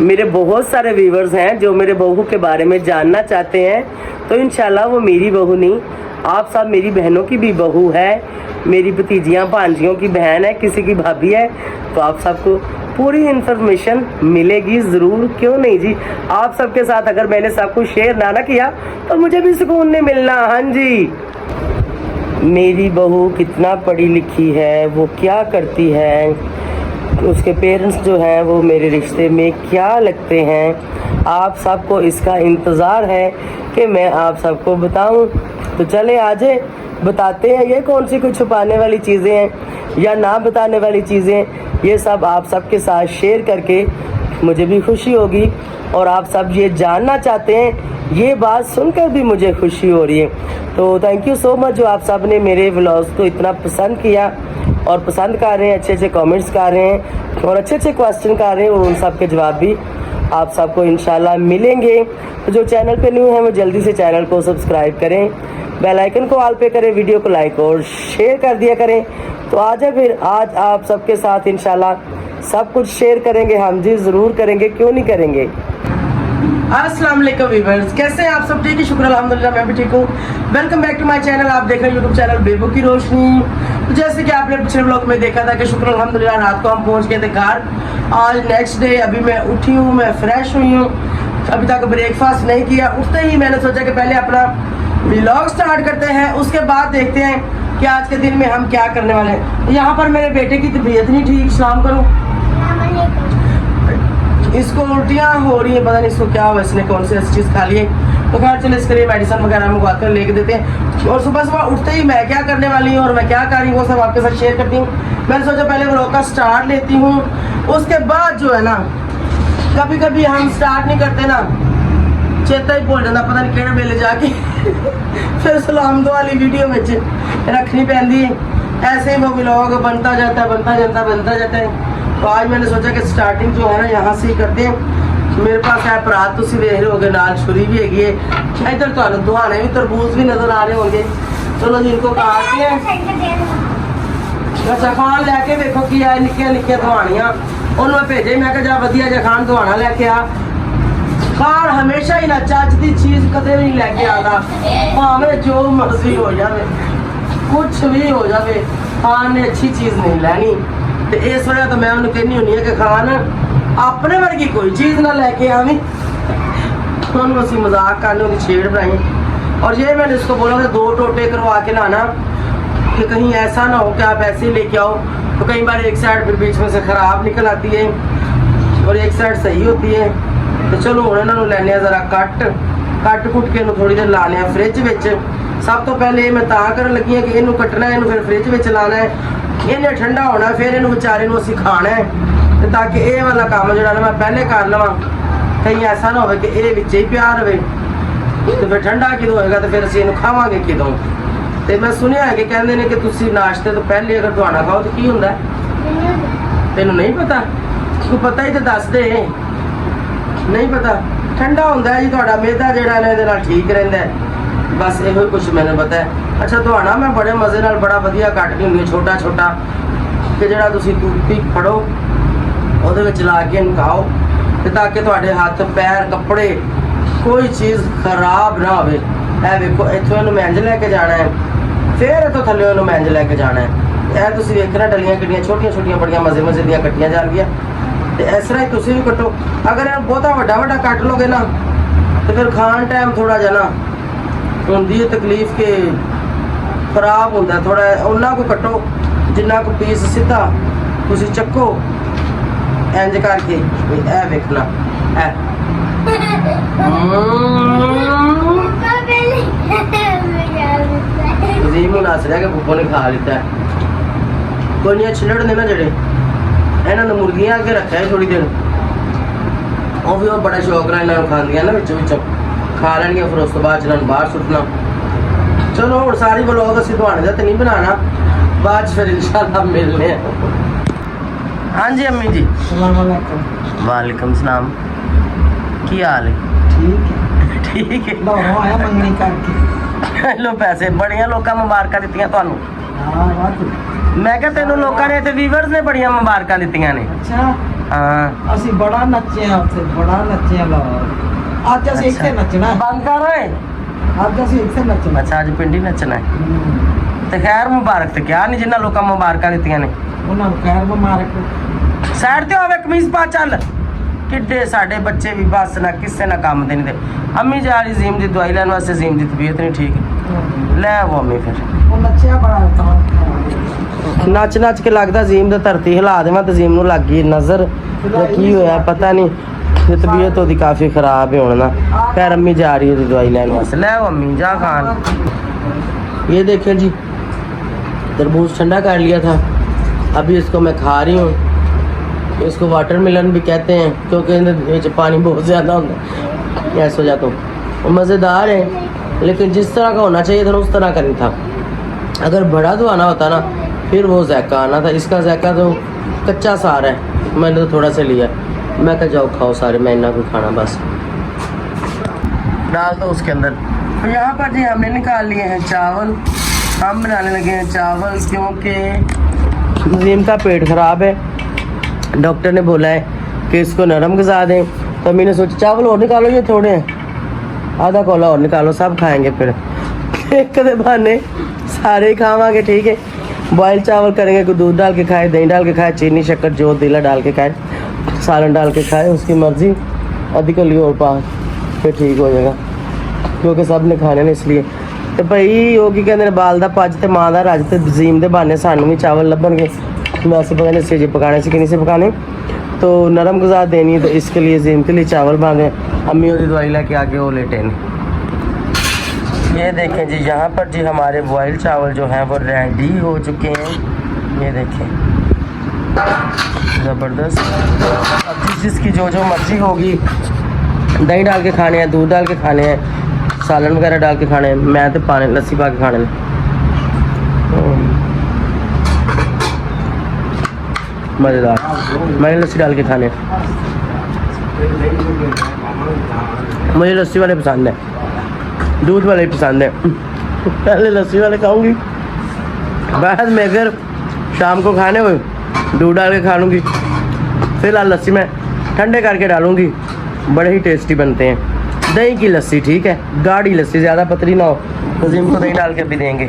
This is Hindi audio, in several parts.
मेरे बहुत सारे व्यूवर्स हैं जो मेरे बहू के बारे में जानना चाहते हैं, तो इंशाल्लाह वो मेरी बहू नहीं, आप सब मेरी बहनों की भी बहू है, मेरी भतीजियाँ भांजियों की बहन है, किसी की भाभी है, तो आप सबको पूरी इन्फॉर्मेशन मिलेगी ज़रूर। क्यों नहीं जी, आप सबके साथ अगर मैंने सब कुछ शेयर ना किया तो मुझे भी सुकून नहीं मिलना। हाँ जी, मेरी बहू कितना पढ़ी लिखी है, वो क्या करती है, उसके पेरेंट्स जो हैं वो मेरे रिश्ते में क्या लगते हैं, आप सबको इसका इंतज़ार है कि मैं आप सबको बताऊं। तो चले आज बताते हैं। ये कौन सी कुछ छुपाने वाली चीज़ें हैं या ना बताने वाली चीज़ें, ये सब आप सबके साथ शेयर करके मुझे भी खुशी होगी, और आप सब ये जानना चाहते हैं, ये बात सुनकर भी मुझे खुशी हो रही है। तो थैंक यू सो मच जो आप सब ने मेरे व्लॉग्स को इतना पसंद किया और पसंद कर रहे हैं, अच्छे अच्छे कमेंट्स कर रहे हैं और अच्छे अच्छे क्वेश्चन कर रहे हैं, और उन सब के जवाब भी आप सबको इंशाल्लाह मिलेंगे। तो जो चैनल पे न्यू है वो जल्दी से चैनल को सब्सक्राइब करें, बेल आइकन को ऑल पे करें, वीडियो को लाइक और शेयर कर दिया करें। तो आज आज आप सबके साथ इंशाल्लाह सब कुछ शेयर करेंगे। हम जी ज़रूर करेंगे, क्यों नहीं करेंगे। अस्सलाम वालेकुम व्यूअर्स, कैसे हैं आप सब? ठीक है, शुक्र अल्हम्दुलिल्लाह, मैं भी ठीक हूँ। Welcome back to my channel. आप देख रहे हैं यूट्यूब चैनल बेबू की रोशनी। तो जैसे कि आपने पिछले ब्लॉग में देखा था कि शुक्र अल्हम्दुलिल्लाह रात को हम पहुँच गए थे घर। आज नेक्स्ट डे, अभी मैं उठी हूँ, मैं फ्रेश हुई हूँ, अभी तक ब्रेकफास्ट नहीं किया। उठते ही मैंने सोचा कि पहले अपना व्लॉग स्टार्ट करते हैं, उसके बाद देखते हैं कि आज के दिन में हम क्या करने वाले हैं। यहाँ पर मेरे बेटे की तबीयत नहीं ठीक, सलाम करूँ, इसको उल्टियाँ हो रही है, पता नहीं इसको क्या हुआ, इसने कौन सी ऐसी चीज़ खा ली है। तो खैर चलो इसके लिए मेडिसिन वगैरह मंगवा कर लेके देते हैं। और सुबह सुबह उठते ही मैं क्या करने वाली हूँ और मैं क्या कर रही हूँ वो सब आपके साथ शेयर करती हूँ। मैंने सोचा पहले व्लॉग का स्टार्ट लेती हूँ, उसके बाद जो है ना, कभी कभी हम स्टार्ट नहीं करते ना, चेता ही भूल जाता, पता नहीं केड़े वेले जाके फिर सलाम दो वाली वीडियो में रखनी पैंदी है। ऐसे ही वो व्लॉग बनता जाता है। तो आज मैंने सोचा कि स्टार्टिंग जो है ना यहाँ से ही करते हैं। मेरे पास है परात, तुम देख रहे होगे, नाल छुरी भी हैगी है। इधर तो दुहाने भी, तरबूज भी नजर आ रहे होंगे। चलो जी इनको काटते हैं। अच्छा खान लैके देखो कि है निक्कियां निक्कियां दुहानियां, उन्होंने भेजे, मैं जा वधिया जा खान दुहाना लैके आ। खान हमेशा ही ना चज की चीज कदे नहीं लैके आता, भावें जो मर्जी हो जाए, कुछ भी हो जाए, खान ने अच्छी चीज नहीं लैनी। तो इस वजह तो मैं उन्हें कहनी होनी है कि खान अपने वर्गी कोई चीज़ ना लेके आवी। उन्होंने असी मजाक करने उनकी छेड़ बनाई। और ये मैंने इसको बोला था 2 टोटे करवा के लाना, कि कहीं ऐसा ना हो कि आप ऐसे ही लेके आओ, तो कई बार एक साइड फिर बीच में से ख़राब निकल आती है और एक साइड सही होती है। तो चलो हम इन्होंने लैने ज़रा कट कुट के थोड़ी देर लाने फ्रिज में। सब तो पहले मैं कर लगी है कि इनू कटना है, इनू फिर फ्रिज में लाना है, इन्हें ठंडा होना, फिर इन्हू बेचारे नू असीं खाना है, ताकि ये वाला काम जो मैं पहले कर लवां। कहीं ऐसा ना हो कि ये विच ही पिया रहे, तो फिर ठंडा किदों होएगा, तो फिर असीं इहनूं खावांगे किदों। तो मैं सुनिया है कि कहते हैं कि तुसीं नाश्ते तो पहले अगर दुआना खाओ तो की हुंदा है? तैनूं नहीं पता? तू पता ही तो दस दे। नहीं पता? ठंडा हुंदा है जी, तुहाडा मैदा जिहड़ा ना इहदे नाल ठीक रहिंदा है, बस यो कुछ मैंने पता है। अच्छा दुआना मैं बड़े मज़े नाल बड़ा वधिया कटदी हुंदी, छोटा छोटा, कि जिहड़ा तुसीं टूटी फड़ो ਉਹਦੇ ਵਿੱਚ ਲਾ ਕੇ ਖਾਓ, ਤੇ ਤਾਂ ਕਿ ਤੁਹਾਡੇ ਹੱਥ ਪੈਰ ਕੱਪੜੇ ਕੋਈ ਚੀਜ਼ ਖਰਾਬ ਨਾ ਹੋਵੇ। ਇਹ ਵੇਖੋ ਇੱਥੋਂ ਇਹਨੂੰ ਮੈਂਜ ਲੈ ਕੇ ਜਾਣਾ ਹੈ, ਫਿਰ ਇੱਥੋਂ ਥੱਲੇ ਇਹਨੂੰ ਮੈਂਜ ਲੈ ਕੇ ਜਾਣਾ ਹੈ। ਇਹ ਤੁਸੀਂ ਵੇਖਣਾ ਡਲੀਆਂ ਕਿੱਡੀਆਂ ਛੋਟੀਆਂ ਛੋਟੀਆਂ ਬੜੀਆਂ ਮਜ਼ੇ ਦੀਆਂ ਕੱਟੀਆਂ ਜਾਣਗੀਆਂ। ਤੇ ਇਸ ਤਰ੍ਹਾਂ ਹੀ ਤੁਸੀਂ ਵੀ ਕੱਟੋ। ਅਗਰ ਇਹ ਬਹੁਤਾ ਵੱਡਾ ਕੱਟ ਲੋਗੇ ਨਾ, ਤੇ ਫਿਰ ਖਾਣ ਟਾਈਮ ਥੋੜਾ ਜਿਹਾ ਨਾ ਹੁੰਦੀ ਹੈ ਤਕਲੀਫ, ਕਿ ਖਰਾਬ ਹੁੰਦਾ ਥੋੜਾ। ਉਹਨਾਂ ਕੋ ਕੱਟੋ ਜਿੰਨਾ ਕੋ ਪੀਸ ਸਿੱਧਾ ਤੁਸੀਂ ਚੱਕੋ इंज करके। ए वेखना हस रहा कि बुब्बो ने खा लिता है। कोई नहीं, छिलड़ ने ना जड़े इन्होंने मुर्गियां अगे रखा है थोड़ी देर, वो भी बड़ा शौक ना इन्होंने खादियां ना, विचों खा लैनियां, फिर उस तो बाद इन्होंने बाहर सुटना। चलो हुण सारी व्लॉग असीं तुहाडे दा ते नहीं बनाना, बाद फिर इंशाअल्लाह मिलने हैं। हाँ जी अम्मी जी, वालेकुम सलाम, की हाल है? ठीक है। आया मंगनी करके लो पैसे, बड़िया लोकां मुबारकां दित्तियां तुहानू। मैं क्या तेनों लोकां ने ते व्यूअर्स ने बड़िया मुबारकां दित्तियां ने। अच्छा हाँ ਅਸੀਂ ਬੜਾ ਨੱਚੇ ਆ ਉੱਥੇ ਬੜਾ ਨੱਚੇ ਆ ਲਾਹੌਰ ਅੱਜ ਅਸੀਂ ਇੱਥੇ ਨੱਚਣਾ ਹੈ। बंद कर रहे ਅੱਜ ਅਸੀਂ ਇੱਥੇ ਨੱਚਣਾ अच्छा अज पिंडी नचना है तो खैर मुबारक तो क्या नहीं जिन्होंने लोगों मुबारक दित्तियां ने ਉਹਨਾਂ ਨੂੰ ਖੈਰ ਮੁਬਾਰਕ साइड ते होवे कमीज पा चल किड्डे साडे बच्चे भी बस ना किसे ना काम दे नहीं दे अम्मी जा रही जीम दी दवाई लैन वास्ते जीम दी तबीयत नहीं ठीक ले वो अम्मी फिर ਉਹ ਨੱਚਿਆ ਬੜਾ ਤਾਂ नच नच के लगता जीम दा धरती हिला देवां ते जीम नूं लग गई नजर ते की होया पता नहीं ते तबीयत ओदी काफी खराब है हुण ना फिर अम्मी जा रही है दवाई लैन वास्ते ले वो अम्मी जा खान ये देखें जी तरबूज ठंडा कर लिया था अभी इसको मैं खा रही हूँ इसको वाटरमेलन भी कहते हैं क्योंकि इनके पानी बहुत ज़्यादा होता है ऐसा हो जाता हूँ मज़ेदार है लेकिन जिस तरह का होना चाहिए था उस तरह का नहीं था अगर बड़ा तो आना होता ना फिर वो ज़ायका आना था इसका ज़ायका तो कच्चा सार है मैंने तो थोड़ा सा लिया मैं कहा जाओ खाओ सारे मैं इतना कोई खाना बस डाल दो उसके अंदर तो यहाँ पर जी हमने निकाल लिए हैं चावल हम बनाने लगे हैं चावल क्योंकि नज़ीम का पेट ख़राब है डॉक्टर ने बोला है कि इसको नरम गज़ा दें तो मैंने सोचा चावल और निकालो ये थोड़े हैं आधा कोला और निकालो सब खाएंगे फिर एक कदे बहाने सारे ही खावांगे ठीक है बॉयल चावल करेंगे कोई दूध डाल के खाए दही डाल के खाए चीनी शक्कर जो दिला डाल के खाए सालन डाल के खाए उसकी मर्ज़ी आधी कली और पा फिर ठीक हो जाएगा क्योंकि सब ने खाने ने इसलिए तो भाई वो की कहते हैं बाल दा पज ते माँ दा रज ते जीम दे बहाने सानू भी चावल लभणगे वैसे पता नहीं सीजे पकाने से कि नहीं से पकाने तो नरम गज़ा देनी तो इसके लिए जीम के लिए चावल बांधे अम्मी और दवाई लेके आके वो लेटे हैं ये देखें जी यहाँ पर जी हमारे बॉयल चावल जो हैं वो रेडी हो चुके हैं ये देखें ज़बरदस्त अब जिसकी जो मर्ज़ी होगी दही डाल के खाने हैं दूध डाल के खाने हैं सालन वगैरह डाल के खाने हैं मैं तो पानी लस्सी पा के खाने हैं मज़ेदार मैंने लस्सी डाल के खाने मुझे लस्सी वाले पसंद है दूध वाले पसंद है पहले लस्सी वाले खाऊंगी बाद में अगर शाम को खाने हुए दूध डाल के खा लूँगी फिलहाल लस्सी में ठंडे करके डालूँगी बड़े ही टेस्टी बनते हैं दही की लस्सी ठीक है गाढ़ी लस्सी ज़्यादा पतली ना हो तो इनको दही डाल के भी देंगे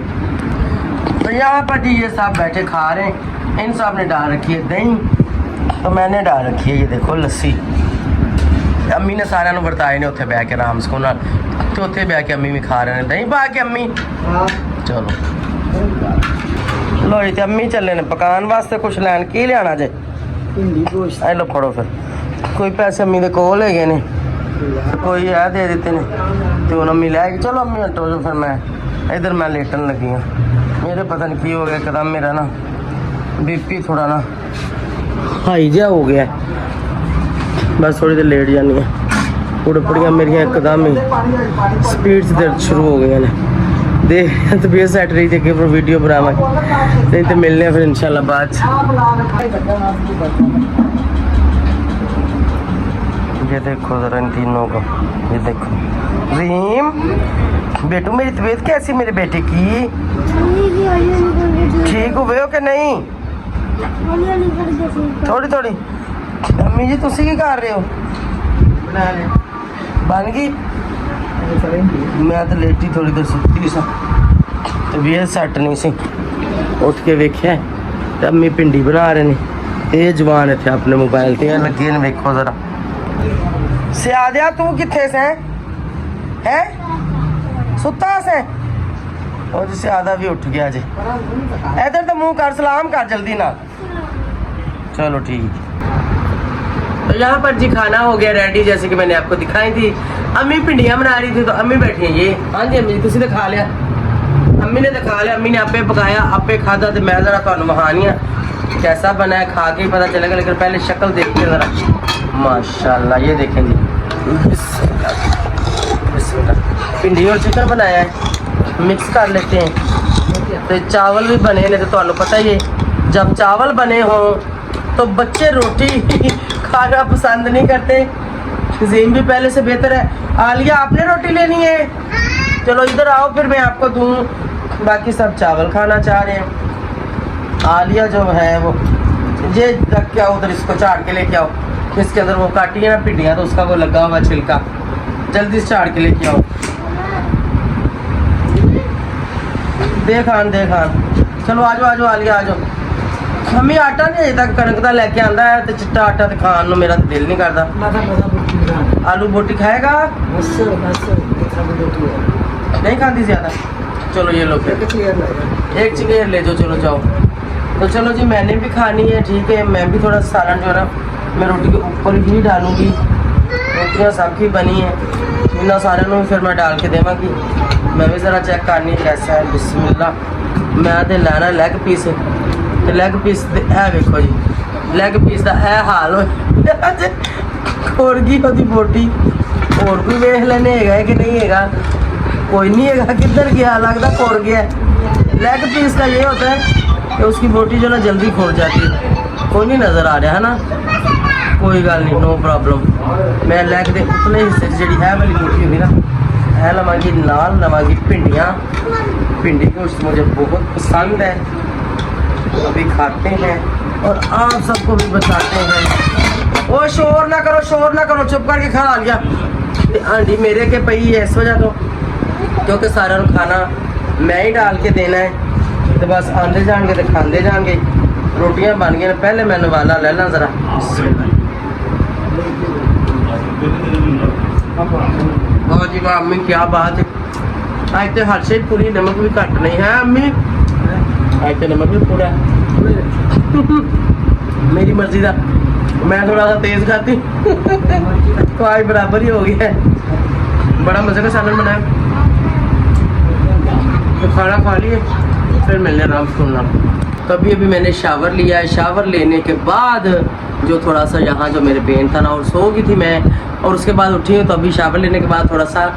तो यहाँ पर जी ये सब बैठे खा रहे हैं इन सब ने डाल रखी है दही तो मैंने डाल रखी है ये देखो लस्सी अम्मी ने सारे वरताए ने उत्थे बह के आराम से तो उत्थे बह के अम्मी भी खा रहे हैं दही पा के अम्मी चलो लो जी अम्मी चले ने पकान वास्ते कुछ लैन की लिया जे ए लो फड़ो फिर कोई पैसे अम्मी के कोल है ने कोई है दे देते ने तो अम्मी लै गई चलो अम्मी हटो जो फिर मैं इधर मैं लेटन लगी हूँ मेरे पता नहीं की हो गया एकदम मेरा ना बीपी थोड़ा ना हाई जहा हो गया बस थोड़ी देर लेट जानी है उड़पड़ियाँ मेरिया एकदम ही स्पीड से दर्द शुरू हो गई ने देख तबीयत सेट रही थी कि फिर वीडियो बनावा नहीं तो मिलने फिर इंशाल्लाह बाद ये देखो ज़रा इन तीनों को ये देखो रीम बेटू मेरी तबीयत कैसी मेरे बेटे की ठीक हुए हो कि नहीं थोड़ी थोड़ी अम्मी जी तुसी की कर रहे हो बन गई मैं तो लेटी थोड़ी देर सुती सा तबीयत सैट नहीं सी उठ के वेख्या तो अम्मी भिंडी बना रहे ने ये जवान इतने अपने मोबाइल ते लगे ने वेखो जरा सियादिया तू किथे से है सुता से और सियादा भी उठ गया जी इधर तो मुंह कर सलाम कर जल्दी ना चलो ठीक तो यहाँ पर जी खाना हो गया रेडी जैसे कि मैंने आपको दिखाई थी अम्मी भिंडियाँ बना रही थी तो अम्मी बैठी हैं ये हाँ जी अम्मी तुसी तो खा लिया अम्मी ने तो खा लिया अम्मी ने आपे पकाया आपे खादा तो मैं जरा तुहानू वहानी कैसा बना है खा के ही पता चलेगा लेकिन पहले शक्ल देखिए जरा माशाल्लाह ये देखें जी भिंडी और चिकन बनाया है मिक्स कर लेते हैं तो चावल भी बने ने तो तुहानू पता ही है जब चावल बने हों तो बच्चे रोटी खाना पसंद नहीं करते जीम भी पहले से बेहतर है आलिया आपने रोटी लेनी है चलो इधर आओ फिर मैं आपको दूँ बाकी सब चावल खाना चाह रहे हैं आलिया जो है वो ये रख के आओ उधर, इसको चाट के लेके आओ। इसके अंदर वो काटी है ना भिंडियाँ, तो उसका वो लगा हुआ छिलका, जल्दी से चाट के लेके आओ। दे खान चलो आ जाओ आ जाओ। मम्मी आटा नहीं अजे तक कणक का लैके आंदा है, तो चिट्टा आटा तो खान ਨੂੰ मेरा दिल नहीं करता। आलू बोटी खाएगा? नहीं खाती ज़्यादा। चलो ये लो फिर एक चेयर ले जाओ, चलो जाओ। तो चलो जी, मैंने भी खानी है, ठीक है। मैं भी थोड़ा सालन जो है ना मैं रोटी के ऊपर ही डालूंगी। रोटियाँ सबकी बनी है, इन्ना सारे में फिर मैं डाल के देवांगी। मैं भी ज़रा चेक करनी कैसा है। बिस्मिल्लाह। मैं तो लैना लैग पीस, तो लैग पीस है वेखो जी, लैग पीस का है हाल हो खोर गई ओदी बोटी। और कोई वेख लेने है कि नहीं है, कोई नहीं है, किधर गया, लगता खोर गया। लेग पीस का ये होता है कि उसकी बोटी जो ना जल्दी खोल जाती है। कोई नहीं नज़र आ रहा है ना, कोई गल नहीं, नो प्रॉब्लम। मैं लैग के उतने हिस्से जी है वाली बोटी होगी ना, है लवांगी, नाल लवांगी भिंडियाँ। भिंडी की उसमें मुझे बहुत पसंद है, अभी खाते हैं और आप सबको भी बताते हैं। ओ शोर ना करो, चुप करके खा लिया। आंटी मेरे के पई है इस वजह तो, क्योंकि सारा खाना मैं ही डाल के देना है, तो बस आंदे जाएंगे तो खाते जाएंगे। रोटियां बन गई, पहले मैं नवाला ले ला ज़रा। वाह जी वाह अम्मी, क्या बात है। आज तो हर चीज पूरी, नमक भी घट नहीं है अम्मी, आज तो नमक भी पूरा है। मेरी मर्जी का, मैं थोड़ा सा तेज खाती तो आज बराबर ही हो गया है। बड़ा मजे का सालन बनाया, तो खाना खा लिए फिर मिलने आराम से सुनना। तभी अभी मैंने शावर लिया है। शावर लेने के बाद जो थोड़ा सा यहाँ जो मेरे पेन था ना, और सो गई थी मैं, और उसके बाद उठी हूँ। तो अभी शावर लेने के बाद थोड़ा सा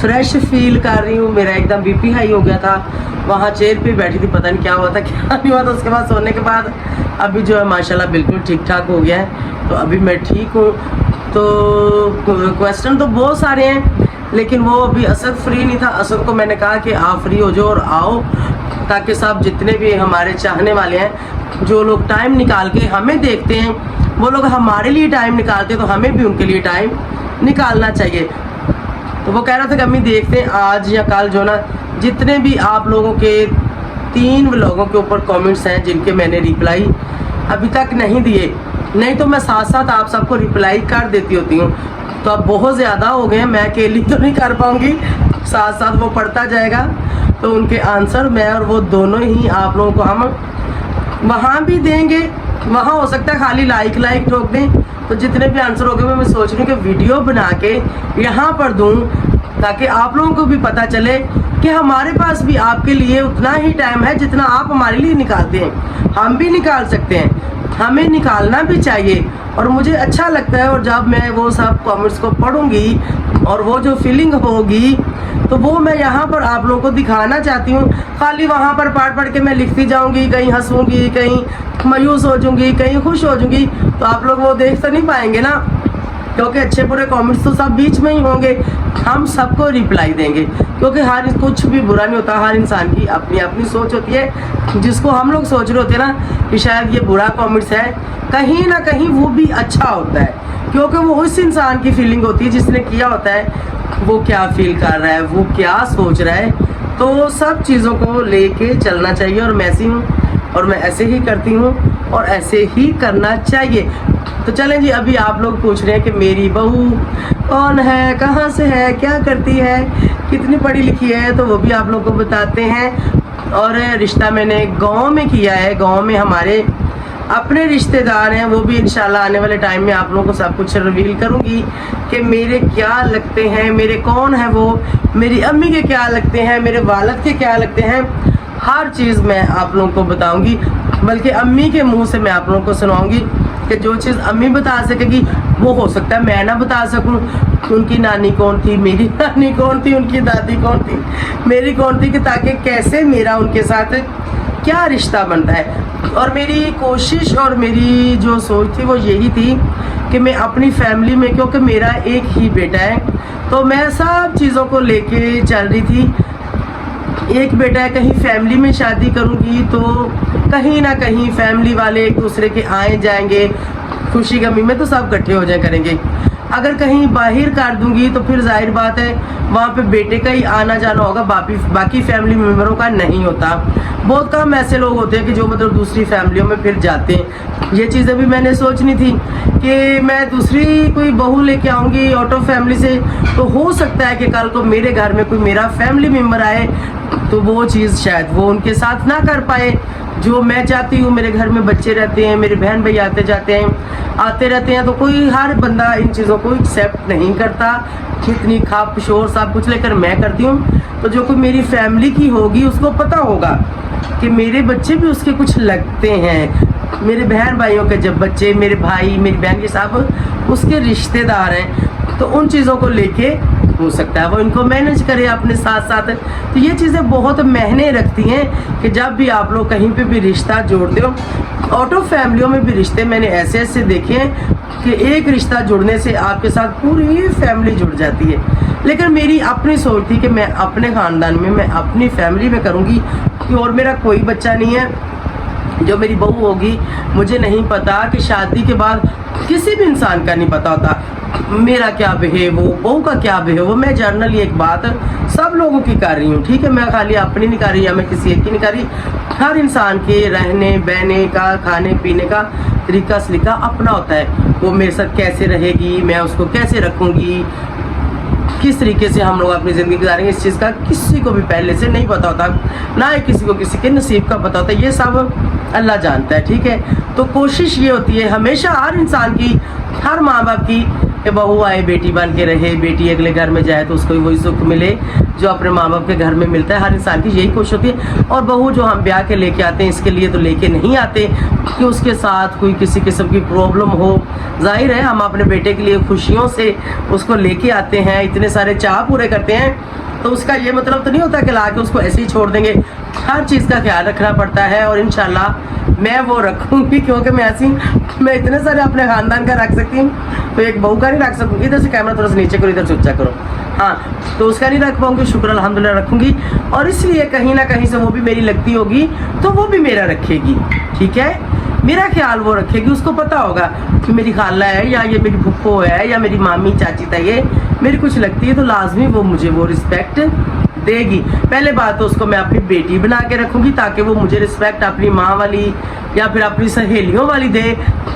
फ्रेश फील कर रही हूँ। मेरा एकदम बीपी हाई हो गया था, वहाँ चेयर पे बैठी थी, पता नहीं क्या हुआ था क्या नहीं हुआ था। उसके बाद सोने के बाद अभी जो है माशाल्लाह बिल्कुल ठीक ठाक हो गया है। तो अभी मैं ठीक हूँ। तो क्वेश्चन तो बहुत सारे हैं, लेकिन वो अभी असद फ्री नहीं था। असद को मैंने कहा कि आप फ्री हो जाओ और आओ, ताकि सब जितने भी हमारे चाहने वाले हैं, जो लोग टाइम निकाल के हमें देखते हैं, वो लोग हमारे लिए टाइम निकालते हैं, तो हमें भी उनके लिए टाइम निकालना चाहिए। तो वो कह रहा था कि अम्मी देखते हैं आज या कल जो ना, जितने भी आप लोगों के 3 व्लॉगों के ऊपर कमेंट्स हैं जिनके मैंने रिप्लाई अभी तक नहीं दिए, नहीं तो मैं साथ साथ आप सबको रिप्लाई कर देती होती हूँ। तो अब बहुत ज़्यादा हो गए हैं, मैं अकेली तो नहीं कर पाऊँगी, साथ साथ वो पढ़ता जाएगा। तो उनके आंसर मैं और वो दोनों ही आप लोगों को हम वहाँ भी देंगे। वहाँ हो सकता है खाली लाइक ठोक दें। तो जितने भी आंसर हो गए मैं सोच रही हूँ कि वीडियो बना के यहाँ पर दूँ, ताकि आप लोगों को भी पता चले कि हमारे पास भी आपके लिए उतना ही टाइम है जितना आप हमारे लिए निकालते हैं। हम भी निकाल सकते हैं, हमें निकालना भी चाहिए। और मुझे अच्छा लगता है, और जब मैं वो सब कमेंट्स को पढ़ूंगी और वो जो फीलिंग होगी, तो वो मैं यहाँ पर आप लोगों को दिखाना चाहती हूँ। खाली वहाँ पर पढ़ के मैं लिखती जाऊँगी, कहीं हंसूँगी, कहीं मायूस हो जाऊँगी, कहीं खुश हो जाऊँगी, तो आप लोग वो देख तो नहीं पाएंगे ना, क्योंकि अच्छे बुरे कमेंट्स तो सब बीच में ही होंगे। हम सबको रिप्लाई देंगे, क्योंकि हर कुछ भी बुरा नहीं होता, हर इंसान की अपनी अपनी सोच होती है। जिसको हम लोग सोच रहे होते हैं ना कि शायद ये बुरा कमेंट्स है, कहीं ना कहीं वो भी अच्छा होता है, क्योंकि वो उस इंसान की फीलिंग होती है जिसने किया होता है, वो क्या फील कर रहा है, वो क्या सोच रहा है। तो सब चीज़ों को लेके चलना चाहिए, और मैं ऐसी हूँ और मैं ऐसे ही करती हूँ और ऐसे ही करना चाहिए। तो चलें जी, अभी आप लोग पूछ रहे हैं कि मेरी बहू कौन है, कहाँ से है, क्या करती है, कितनी पढ़ी लिखी है, तो वो भी आप लोग को बताते हैं। और रिश्ता मैंने गांव में किया है, गांव में हमारे अपने रिश्तेदार हैं, वो भी इंशाल्लाह आने वाले टाइम में आप लोगों को सब कुछ रिवील करूंगी कि मेरे क्या लगते हैं, मेरे कौन है वो, मेरी अम्मी के क्या लगते हैं, मेरे वालिद के क्या लगते हैं, हर चीज़ मैं आप लोगों को बताऊंगी। बल्कि अम्मी के मुंह से मैं आप लोगों को सुनाऊंगी कि जो चीज़ अम्मी बता सकेगी वो हो सकता है मैं ना बता सकूं। उनकी नानी कौन थी, मेरी नानी कौन थी, उनकी दादी कौन थी, मेरी कौन थी, कि ताकि कैसे मेरा उनके साथ क्या रिश्ता बनता है। और मेरी कोशिश और मेरी जो सोच थी वो यही थी कि मैं अपनी फैमिली में, क्योंकि मेरा एक ही बेटा है, तो मैं सब चीज़ों को लेके चल रही थी। एक बेटा है, कहीं फैमिली में शादी करूंगी तो कहीं ना कहीं फैमिली वाले एक दूसरे के आए जाएंगे, खुशी गमी में तो सब इकट्ठे हो जाए करेंगे। अगर कहीं बाहर कर दूंगी तो फिर जाहिर बात है वहाँ पे बेटे का ही आना जाना होगा, बाकी फैमिली मेम्बरों का नहीं होता। बहुत कम ऐसे लोग होते हैं कि जो मतलब दूसरी फैमिलियों में फिर जाते हैं। ये चीज़ अभी मैंने सोचनी थी कि मैं दूसरी कोई बहू लेके आऊँगी आउट ऑफ फैमिली से, तो हो सकता है कि कल को मेरे घर में कोई मेरा फैमिली मेम्बर आए तो वो चीज़ शायद वो उनके साथ ना कर पाए जो मैं चाहती हूँ। मेरे घर में बच्चे रहते हैं, मेरे बहन भाई आते रहते हैं, तो कोई हर बंदा इन चीज़ों को एक्सेप्ट नहीं करता। इतनी खाप शोर सब कुछ लेकर मैं करती हूँ, तो जो कोई मेरी फैमिली की होगी उसको पता होगा कि मेरे बच्चे भी उसके कुछ लगते हैं। मेरे बहन भाइयों के जब बच्चे, मेरे भाई मेरी बहन के सब उसके रिश्तेदार हैं, तो उन चीज़ों को लेके हो सकता है वो इनको मैनेज करे अपने साथ साथ। तो ये चीज़ें बहुत मायने रखती हैं कि जब भी आप लोग कहीं पे भी रिश्ता जोड़ते हो, आउट ऑफ फैमिलियों में भी रिश्ते मैंने ऐसे ऐसे देखे हैं कि एक रिश्ता जुड़ने से आपके साथ पूरी फैमिली जुड़ जाती है। लेकिन मेरी अपनी सोच थी कि मैं अपने ख़ानदान में, मैं अपनी फैमिली में करूँगी, और मेरा कोई बच्चा नहीं है। जो मेरी बहू होगी, मुझे नहीं पता कि शादी के बाद किसी भी इंसान का नहीं पता होता मेरा क्या बिहेव हो, बहू का क्या बिहेव हो। मैं जर्नली एक बात सब लोगों की कर रही हूँ, ठीक है, मैं खाली अपनी नहीं कर रही या मैं किसी एक की नहीं कर रही। हर इंसान के रहने बहने का, खाने पीने का तरीका सलीका अपना होता है। वो मेरे साथ कैसे रहेगी, मैं उसको कैसे रखूँगी, किस तरीके से हम लोग अपनी ज़िंदगी गुजारेंगे, इस चीज़ का किसी को भी पहले से नहीं पता होता, ना ही किसी को किसी के नसीब का पता होता है। ये सब अल्लाह जानता है, ठीक है। तो कोशिश ये होती है हमेशा हर इंसान की, हर माँ बाप की, कि बहू आए बेटी बन के रहे, बेटी अगले घर में जाए तो उसको वही सुख मिले जो अपने माँ बाप के घर में मिलता है। हर इंसान की यही कोशिश होती है। और बहू जो हम ब्याह के लेके आते हैं, इसके लिए तो लेके नहीं आते कि उसके साथ कोई किसी किस्म की प्रॉब्लम हो। जाहिर है हम अपने बेटे के लिए खुशियों से उसको लेके आते हैं, इतने सारे चाह पूरे करते हैं, तो उसका ये मतलब तो नहीं होता कि ला के उसको ऐसे ही छोड़ देंगे। हर चीज़ का ख्याल रखना पड़ता है, और इंशाल्लाह मैं वो रखूँगी, क्योंकि मैं ऐसी, मैं इतने सारे अपने ख़ानदान का रख सकती हूँ तो एक बहू का नहीं रख सकूँगी। इधर से कैमरा थोड़ा सा नीचे करो, इधर से ऊँचा करो, हाँ, तो उसका नहीं रख पाऊँगी। शुक्र अल्हम्दुलिल्लाह रखूँगी, और इसलिए कहीं ना कहीं से वो भी मेरी लगती होगी तो वो भी मेरा रखेगी, ठीक है। मेरा ख्याल वो रखेगी, उसको पता होगा कि मेरी खाला है या ये मेरी फुप्पो है या मेरी मामी चाची ताई मेरी कुछ लगती है, तो लाजमी वो मुझे वो रिस्पेक्ट देगी। पहले बात तो उसको मैं अपनी बेटी बना के रखूँगी ताकि वो मुझे रिस्पेक्ट अपनी माँ वाली या फिर अपनी सहेलियों वाली दे,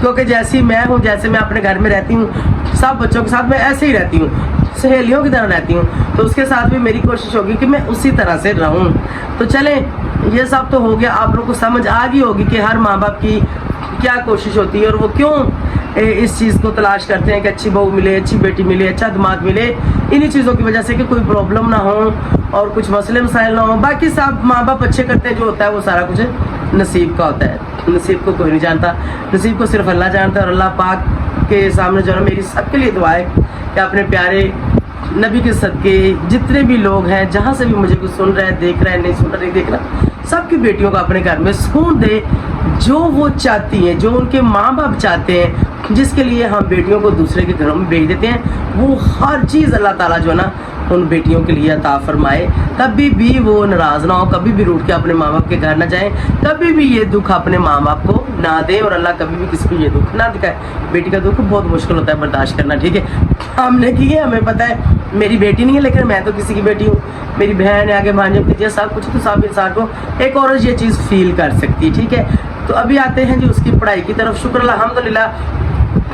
क्योंकि जैसी मैं हूँ, जैसे मैं अपने घर में रहती हूँ, सब बच्चों के साथ मैं ऐसे ही रहती हूँ, सहेलियों की तरह रहती हूँ, तो उसके साथ भी मेरी कोशिश होगी कि मैं उसी तरह से रहूँ। तो चलें, ये सब तो हो गया, आप लोग को समझ आ गई होगी कि हर माँ बाप की क्या कोशिश होती है और वो क्यों इस चीज़ को तलाश करते हैं कि अच्छी बहू मिले, अच्छी बेटी मिले, अच्छा दिमाग मिले, इन्हीं चीज़ों की वजह से कि कोई प्रॉब्लम ना हो और कुछ मसले मसाइल ना हो। बाकी सब माँ बाप अच्छे करते हैं, जो होता है वो सारा कुछ नसीब का होता है। नसीब को कोई नहीं जानता, नसीब को सिर्फ अल्लाह जानता है। और अल्लाह पाक के सामने जो है मेरी सबके लिए दुआ है कि अपने प्यारे नबी के सदके जितने भी लोग हैं, जहाँ से भी मुझे कुछ सुन रहे हैं, देख रहे हैं, नहीं सुन रहे, नहीं देख रहा, सबकी बेटियों को अपने घर में सुकून दे, जो वो चाहती हैं, जो उनके माँ बाप चाहते हैं, जिसके लिए हम बेटियों को दूसरे के घरों में भेज देते हैं, वो हर चीज़ अल्लाह ताला जो है ना उन बेटियों के लिए अता फरमाए। कभी भी वो नाराज़ ना हो, कभी भी रूठ के अपने माँ बाप के घर ना जाएं, कभी भी ये दुख अपने माँ बाप को ना दें, और अल्लाह कभी भी किसी को ये दुख ना दिखाए। बेटी का दुख बहुत मुश्किल होता है बर्दाश्त करना, ठीक है, हमने की है, हमें पता है। मेरी बेटी नहीं है लेकिन मैं तो किसी की बेटी हूँ, मेरी बहन है, आगे भांजे भतीजा सब कुछ, तो सब इंसान को एक औरत ये चीज़ फील कर सकती है, ठीक है। तो अभी आते हैं जी उसकी पढ़ाई की तरफ। शुक्र अल्हम्दुलिल्लाह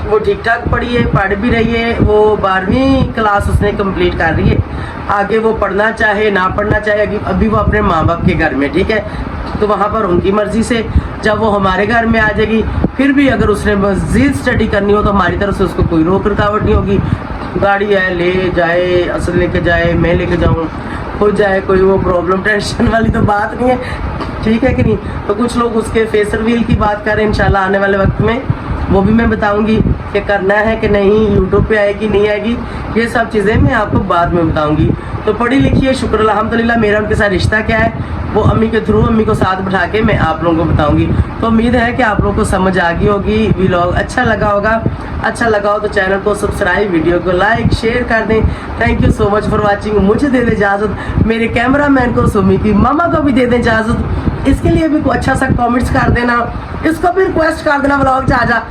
वो ठीक ठाक पढ़ी है, पढ़ भी रही है, वो 12वीं क्लास उसने कंप्लीट कर रही है। आगे वो पढ़ना चाहे ना पढ़ना चाहे, अभी वो अपने माँ बाप के घर में, ठीक है, तो वहाँ पर उनकी मर्ज़ी से। जब वो हमारे घर में आ जाएगी, फिर भी अगर उसने मज़ीद स्टडी करनी हो तो हमारी तरफ से उसको कोई रोक रुकावट नहीं होगी। गाड़ी है, ले जाए, असल लेके जाए, मैं लेके जाऊँ, हो जाए, कोई वो प्रॉब्लम टेंशन वाली तो बात नहीं है, ठीक है कि नहीं। तो कुछ लोग उसके फेस रिवील की बात करें इंशाल्लाह आने वाले वक्त में, वो भी मैं बताऊंगी। कि करना है कि नहीं, यूट्यूब पे आएगी नहीं आएगी, ये सब चीज़ें मैं आपको बाद में बताऊंगी। तो पढ़ी लिखी है, शुक्र अल्हम्दुलिल्लाह। मेरा उनके साथ रिश्ता क्या है वो अम्मी के थ्रू, अम्मी को साथ बिठा के मैं आप लोगों को बताऊंगी। तो उम्मीद है कि आप लोगों को समझ आ गई होगी, व्लॉग अच्छा लगा होगा। अच्छा लगा हो तो चैनल को सब्सक्राइब, वीडियो को लाइक शेयर कर दें। Thank you so much for watching. मुझे दे दें इजाज़त, मेरे कैमरामैन को, सुमी की मामा को भी दे दें इजाज़त। इसके लिए भी कोई अच्छा सा कमेंट्स कर देना, इसको भी रिक्वेस्ट कर देना व्लॉग में आ जा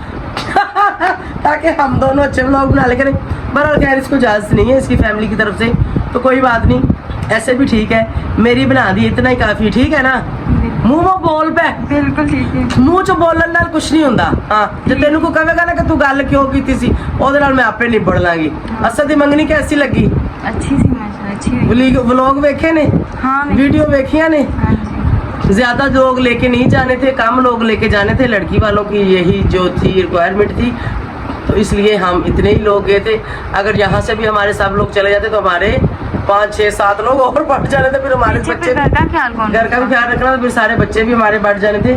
ताकि हम दोनों अच्छे व्लॉग बना ले करें। बहरहाल खैर इसको इजाज़त नहीं है इसकी फैमिली की तरफ से, तो कोई बात नहीं, ऐसे भी ठीक है। मेरी बना दी, इतना ही काफ़ी, ठीक है ना। मुंह में बोल पे, बिल्कुल ठीक है। ਮੂੰਹ ਚ ਬੋਲਣ ਨਾਲ ਕੁਛ ਨਹੀਂ ਹੁੰਦਾ। ਹਾਂ ਜੇ ਤੈਨੂੰ ਕੋਈ ਕਹੇਗਾ ਨਾ ਕਿ ਤੂੰ ਗੱਲ ਕਿਉਂ ਕੀਤੀ ਸੀ, ਉਹਦੇ ਨਾਲ ਮੈਂ ਆਪੇ ਨਿਬੜ ਲਾਂਗੀ। ਅਸਲ ਦੀ ਮੰਗਣੀ ਕੈਸੀ ਲੱਗੀ? अच्छी सी माशाल्लाह, अच्छी हुई। व्लॉग ਵੇਖੇ ਨੇ, हाँ वीडियो ਵੇਖੀਆਂ ने। हाँ जी। ज्यादा लोग लेके नहीं जाने थे, कम लोग लेके जाने थे, लड़की वालों की यही जो थी रिक्वायरमेंट थी, तो इसलिए हम इतने ही लोग गए थे। अगर यहाँ से भी हमारे सब लोग चले जाते तो हमारे 5 6 7 लोग और बढ़ जाने थे, फिर हमारे पीछे बच्चे, फिर घर का ख्याल कौन घर का भी ख्याल रखना था, फिर सारे बच्चे भी हमारे बढ़ जाने थे।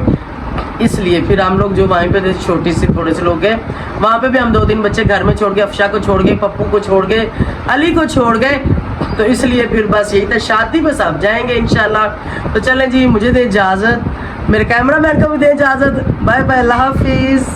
इसलिए फिर हम लोग जो वहीं पे थे, छोटी सी थोड़े से लोग गए, वहाँ पे भी हम 2 दिन बच्चे घर में छोड़ गए, अफशा को छोड़ गए, पप्पू को छोड़ गए, अली को छोड़ गए। तो इसलिए फिर बस यही था, शादी पे सब जाएंगे इंशाल्लाह। तो चलें जी, मुझे दे इजाज़त, मेरे कैमरामैन को भी दे इजाज़त। बाय बाय, अल्लाह हाफिज़।